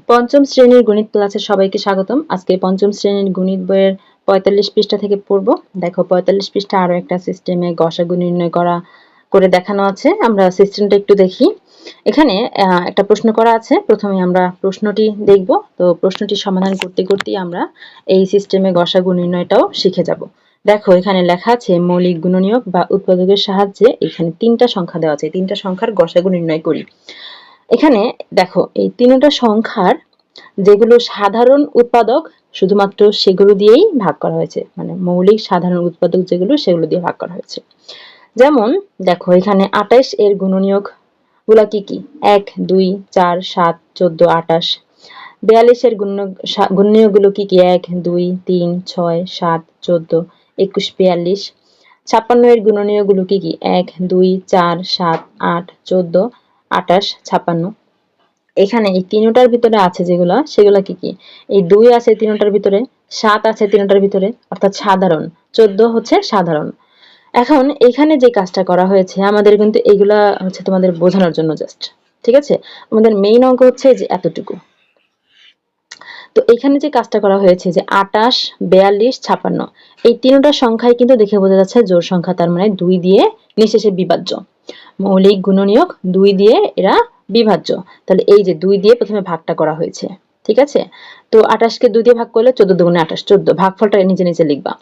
পঞ্চম শ্রেণীর গণিত ক্লাসে সবাইকে স্বাগতম। আজকে পঞ্চম শ্রেণীর গণিত বইয়ের ৪৫ পৃষ্ঠা থেকে পড়ব। দেখো ৪৫ পৃষ্ঠা আরো একটা সিস্টেমে গসাগু নির্ণয় করে দেখানো আছে। আমরা সিস্টেমটা একটু দেখি। এখানে একটা প্রশ্ন করা আছে। প্রথমে আমরা প্রশ্নটি দেখব। তো প্রশ্নটি সমাধান করতে করতেই আমরা এই সিস্টেমে গসাগু নির্ণয়টাও শিখে যাব। দেখো এখানে লেখা আছে মৌলিক গুণনীয়ক বা উৎপাদকের সাহায্যে এখানে ৩টা সংখ্যা দেওয়া আছে। ৩টা সংখ্যার গসাগু নির্ণয় করি। এখানে দেখো এই ৩টা সংখ্যার যেগুলো সাধারণ উৎপাদক শুধুমাত্র সেগুলো দিয়েই ভাগ করা হয়েছে, মানে মৌলিক সাধারণ উৎপাদক যেগুলো সেগুলো দিয়ে ভাগ করা হয়েছে। যেমন দেখো এখানে ২৮ এর গুণনীয়ক গুলা কি কি? ১, ২, ৪, ৭, ১৪, ২৮। ৪২ এর গুণনীয়ক গুলো কি কি? ১, ২, ৩, ৬, ৭, ১৪, ২১, ৪২। ৫৬ এর গুণনীয়ক গুলো কি কি? ১, ২, ৪, ৭, ৮, ১৪, ২৮, ৫৬। এখানে এই তিনটার ভিতরে আছে যেগুলা সেগুলা কি কি? এই ২ আছে তিনটার ভিতরে, ৭ আছে তিনটার ভিতরে, অর্থাৎ সাধারণ। ১৪ হচ্ছে সাধারণ। এখন এখানে যে কাজটা করা হয়েছে আমাদের কিন্তু এগুলা হচ্ছে তোমাদের বোঝানোর জন্য জাস্ট, ঠিক আছে? আমাদের মেইন অঙ্ক হচ্ছে যে এতটুকু। তো এখানে যে কাজটা করা হয়েছে যে ২৮, ৪২, ৫৬ এই তিনটা সংখ্যাই কিন্তু দেখে বোঝা যাচ্ছে জোড় সংখ্যা, তার মানে ২ দিয়ে নিঃশেষে বিভাজ্য। মৌলিক গুণনীয়ক ২ দিয়ে এরা বিভাজ্য। তাহলে এই যে ২ দিয়ে প্রথমে ভাগটা করা হয়েছে, ঠিক আছে? তো ২৮ কে ২ দিয়ে ভাগ করলে ১৪ দুগুণে ২৮, ১৪ ভাগফলটা নিচে নিচে লিখবা।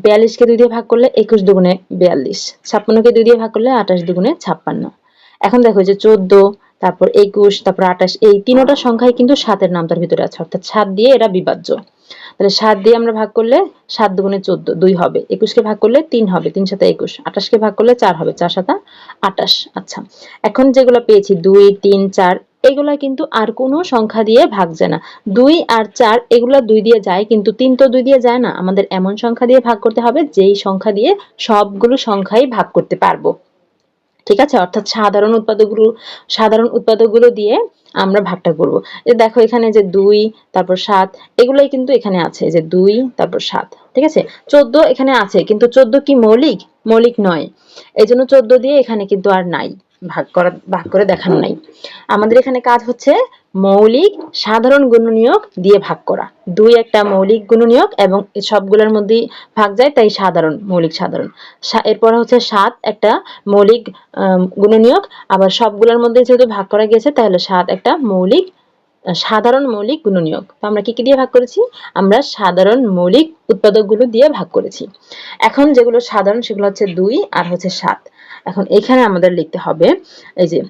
৪২ কে ২ দিয়ে ভাগ করলে ২১ দুগুণে ৪২, ৫৬ কে ২ দিয়ে ভাগ করলে ২৮ দুগুণে ৫৬। এখন দেখো যে ১৪, তারপর ২১, তারপর ২৮ এই তিনটা সংখ্যাই কিন্তু ৭ এর নামতার ভিতরে আছে, অর্থাৎ ৭ দিয়ে এরা বিভাজ্য। তাহলে ৭ দিয়ে আমরা ভাগ করলে ৭ দুগুণে ১৪, ২ হবে। ২১ কে ভাগ করলে ৩ হবে, ৩ সাথে ২১। ২৮ কে ভাগ করলে ৪ হবে, ৪ সাথে ২৮। আচ্ছা, এখন যেগুলো পেয়েছি ২, ৩, ৪ এগুলা কিন্তু আর কোনো সংখ্যা দিয়ে ভাগ যায় না। ২ আর ৪ এগুলা ২ দিয়ে যায়, কিন্তু ৩ তো ২ দিয়ে যায় না। আমাদের এমন সংখ্যা দিয়ে ভাগ করতে হবে যেই সংখ্যা দিয়ে সবগুলো সংখ্যাই ভাগ করতে পারবো, ঠিক আছে? অর্থাৎ সাধারণ উৎপাদকগুলো দিয়ে আমরা ভাগটা করব। এই দেখো এখানে যে ২, তারপর ৭ এগুলাই কিন্তু এখানে আছে, যে ২ তারপর ৭, ঠিক আছে? ১৪ এখানে আছে, কিন্তু ১৪ কি মৌলিক? মৌলিক নয়। এজন্য ১৪ দিয়ে এখানে কিন্তু আর নাই, ভাগ করে দেখানো নাই। আমাদের এখানে কাজ হচ্ছে মৌলিক সাধারণ গুণনীয়ক দিয়ে ভাগ করা। ২ একটা মৌলিক গুণনীয়ক এবং সবগুলোর মধ্যেই ভাগ যায়, তাই সাধারণ, মৌলিক সাধারণ। এরপর হচ্ছে ৭ একটা মৌলিক গুণনীয়ক, আবার সবগুলোর মধ্যে যেহেতু ভাগ করা গেছে তাহলে ৭ একটা সাধারণ মৌলিক গুণনীয়ক। তো আমরা কি কি দিয়ে ভাগ করেছি? আমরা সাধারণ মৌলিক উৎপাদকগুলো দিয়ে ভাগ করেছি। এখন যেগুলো সাধারণ সেগুলো হচ্ছে ২ আর হচ্ছে ৭। এখন এখানে আমাদের লিখতে হবে এই যে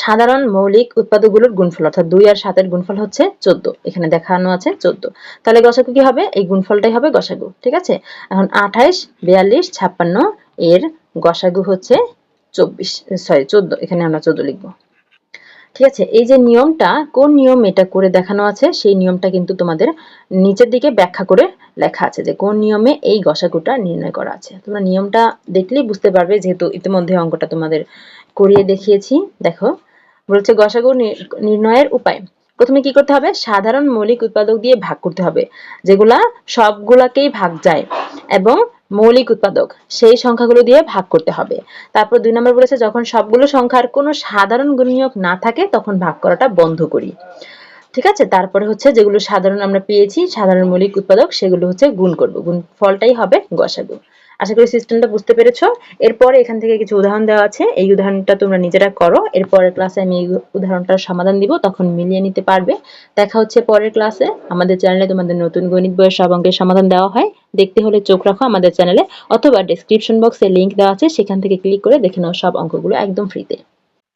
সাধারণ মৌলিক উৎপাদকগুলোর গুণফল, অর্থাৎ ২ আর ৭ এর গুণফল হচ্ছে ১৪। এখানে দেখানো আছে ১৪। তাহলে গসাগু কি হবে? এই গুণফলটাই হবে গসাগু, ঠিক আছে? এখন ২৮, ৪২, ৫৬ এর গসাগু হচ্ছে ১৪। এখানে আমরা ১৪ লিখব, ঠিক আছে? এই যে নিয়মটা, কোন নিয়ম এটা করে দেখানো আছে সেই নিয়মটা কিন্তু তোমাদের নিচের দিকে ব্যাখ্যা করে লেখা আছে, যে কোন নিয়মে এই গসাগুটা নির্ণয় করা আছে। তোমরা নিয়মটা দেখলেই বুঝতে পারবে, যেহেতু ইতিমধ্যে অঙ্কটা তোমাদের করিয়ে দেখিয়েছি। দেখো বলছে গসাগু নির্ণয়ের উপায়। প্রথমে কি করতে হবে? সাধারণ মৌলিক উৎপাদক দিয়ে ভাগ করতে হবে, যেগুলা সবগুলাকেই ভাগ যায়, এবং মৌলিক উৎপাদক সেই সংখ্যাগুলো দিয়ে ভাগ করতে হবে। তারপর ২ নম্বর বলেছে যখন সবগুলো সংখ্যার কোনো সাধারণ গুণনীয়ক না থাকে তখন ভাগ করাটা বন্ধ করি, ঠিক আছে? তারপরে হচ্ছে যেগুলো সাধারণ আমরা পেয়েছি, সাধারণ মৌলিক উৎপাদক, সেগুলো হচ্ছে গুণ করব, গুণফলটাই হবে গসাগু। আশা করি সিস্টেমটা বুঝতে পেরেছো। এরপরে এখান থেকে কিছু উদাহরণ দেওয়া আছে, এই উদাহরণটা তোমরা নিজেরা করো। এরপরের ক্লাসে আমি এই উদাহরণটার সমাধান দিব, তখন মিলিয়ে নিতে পারবে। দেখা হচ্ছে পরের ক্লাসে। আমাদের চ্যানেলে তোমাদের নতুন গণিত বইয়ের সব অঙ্কের সমাধান দেওয়া হয়, দেখতে হলে চোখ রাখো আমাদের চ্যানেলে, অথবা ডেসক্রিপশন বক্সে লিংক দেওয়া আছে, সেখান থেকে ক্লিক করে দেখে নাও সব অঙ্কগুলো একদম ফ্রিতে।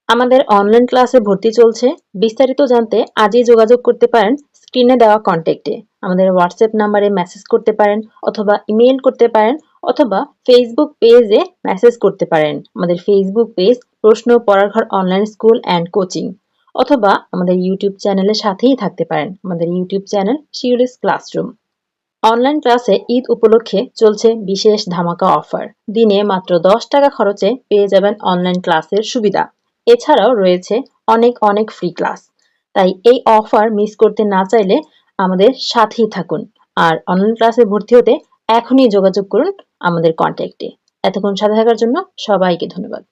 আমাদের অনলাইন ক্লাসে ভর্তি চলছে। বিস্তারিত জানতে আজই যোগাযোগ করতে পারেন স্ক্রিনে দেওয়া কন্ট্যাক্টে। আমাদের হোয়াটসঅ্যাপ নাম্বারে মেসেজ করতে পারেন, অথবা ইমেইল করতে পারেন, অথবা ফেসবুক পেজে মেসেজ করতে পারেন। আমাদের ফেসবুক পেজ প্রশ্ন পড়ার ঘর অনলাইন স্কুল অ্যান্ড কোচিং, অথবা আমাদের ইউটিউব চ্যানেলের সাথেই থাকতে পারেন, আমাদের YouTube channel Shiuli's classroom. Online ক্লাসে ঈদ উপলক্ষে চলছে বিশেষ ধামাকা অফার। দিনে মাত্র ১০ টাকা খরচে পেয়ে যাবেন অনলাইন ক্লাসের সুবিধা। এছাড়াও রয়েছে অনেক অনেক ফ্রি ক্লাস। তাই এই অফার মিস করতে না চাইলে আমাদের সাথেই থাকুন। আর অনলাইন ক্লাসে ভর্তি হতে এখনই যোগাযোগ করুন আমাদের কন্ট্যাক্টে। এতক্ষণ সাথে থাকার জন্য সবাইকে ধন্যবাদ।